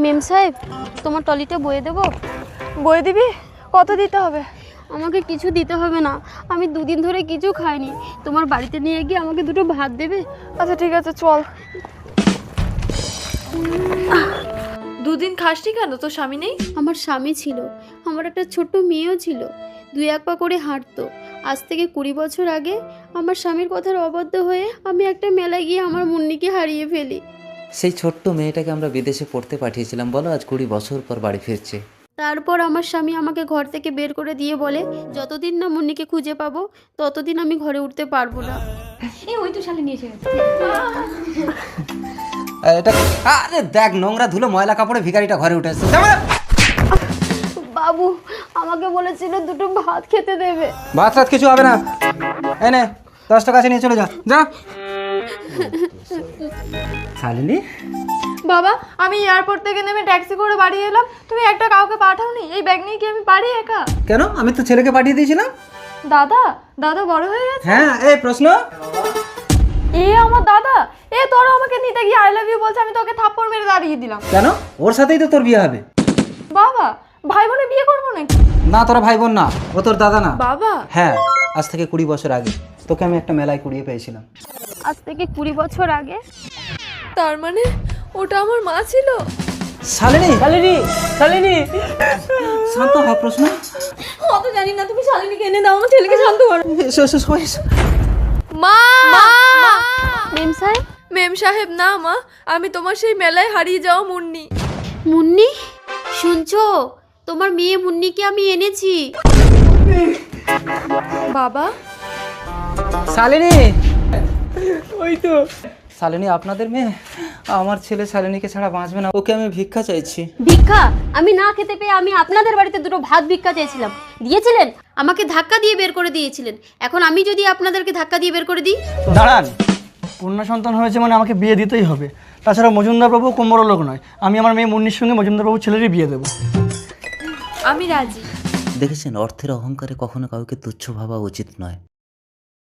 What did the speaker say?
মেম সাহেব, তোমার টলিটা বয়ে দেবো? বই দিবি? কত দিতে হবে? আমাকে কিছু দিতে হবে না, আমি দুদিন ধরে কিছু খাইনি। তোমার বাড়িতে নিয়ে গিয়ে আমাকে দুটো ভাত দেবে? আচ্ছা ঠিক আছে, চল। দুদিন খাসনি কেন? তোর স্বামী নেই? আমার স্বামী ছিল, আমার একটা ছোট্ট মেয়েও ছিল, 2-1 পা করে হাঁটতো। আজ থেকে 20 বছর আগে আমার স্বামীর কথার অবাধ্য হয়ে আমি একটা মেলায় গিয়ে আমার মুন্নিকে হারিয়ে ফেলি। সেই ছোট্ট মেয়েটাকে আমরা বিদেশে পড়তে পাঠিয়েছিলাম, বলো আজ 20 বছর পর বাড়ি ফিরছে। তারপর আমার স্বামী আমাকে ঘর থেকে বের করে দিয়ে বলে, যতদিন না মুন্নিকে খুঁজে পাবো ততদিন আমি ঘরে উঠতে পারবো না। ওই তো শালি নিয়ে এসে গেছে। এটা আরে দেখ, নোংরা ধুলো ময়লা কাপড়ে ভিখারিটা ঘরে উঠে এসেছে। বাবু আমাকে বলেছিল দুটো ভাত খেতে দেবে। ভাত রাত কিছু হবে না, এনে 10 টাকা আছে, নিয়ে চলে যা যা। শালিনী, বাবা, আমি এয়ারপোর্ট থেকে নেমে ট্যাক্সি করে বাড়ি এলাম, তুমি একটা কাউকে পাঠাওনি? এই ব্যাগ নিয়ে কি আমি পারি একা? কেন? আমি তো ছেলেকে পাঠিয়ে দিয়েছিলাম। দাদা, দাদা বড় হয়ে গেছে? হ্যাঁ, এই প্রশ্ন। এ আমার দাদা, এ তোরা আমাকে নিতে গিয়ে আই লাভ ইউ বলছে, আমি তোকে থাপ্পড় মেরে দাঁড়িয়ে দিলাম। কেন? ওর সাথেই তো তোর বিয়ে হবে। বাবা, ভাই বোনে বিয়ে করবো নাকি? না, তোরা ভাই বোন না, ও তোর দাদা না। বাবা, হ্যাঁ, আজ থেকে 20 বছর আগে তোকে আমি একটা মেলায় কুড়িয়ে পেয়েছিলাম। আজ থেকে 20 বছর আগে? তার মানে ওটা আমার মা ছিল? শালিনী, শালিনী, শালিনী, শান্ত হ। প্রশ্ন অত জানি না, তুমি শালিনীকে এনে দাও, আমার ছেলেকে শান্ত করো। এসো এসো সবাই এসো। মা! মেম সাহেব? মেম সাহেব না মা, আমি তোমার সেই মেলায় হারিয়ে যাওয়া মুন্নি। মুন্নি, শুনছো? তোমার মেয়ে মুন্নিকে আমি এনেছি। বাবা, শালিনী, ওই তো শালিনী আপনাদের মেয়ে। আমার ছেলে শালিনীকে ছাড়া বাঁচবে না, ওকে আমি ভিক্ষা চাইছি। ভিক্ষা? আমি না খেতে পেয়ে আমি আপনাদের বাড়িতে দুটো ভাত ভিক্ষা চেয়েছিলাম, দিয়েছিলেন? আমাকে ধাক্কা দিয়ে বের করে দিয়েছিলেন। এখন আমি যদি আপনাদেরকে ধাক্কা দিয়ে বের করে দিই? দাঁড়ান, কন্যা সন্তান হয়েছে মানে আমাকে বিয়ে দিতেই হবে। তাছাড়া মজুমদার বাবু কম বড় লোক নয়, আমি আমার মেয়ে মুন্নির সঙ্গে মজুমদার বাবুর ছেলেরই বিয়ে দেবো। আমি রাজি। দেখেছেন, অর্থের অহংকারে কখনো কাউকে তুচ্ছ ভাবা উচিত নয়।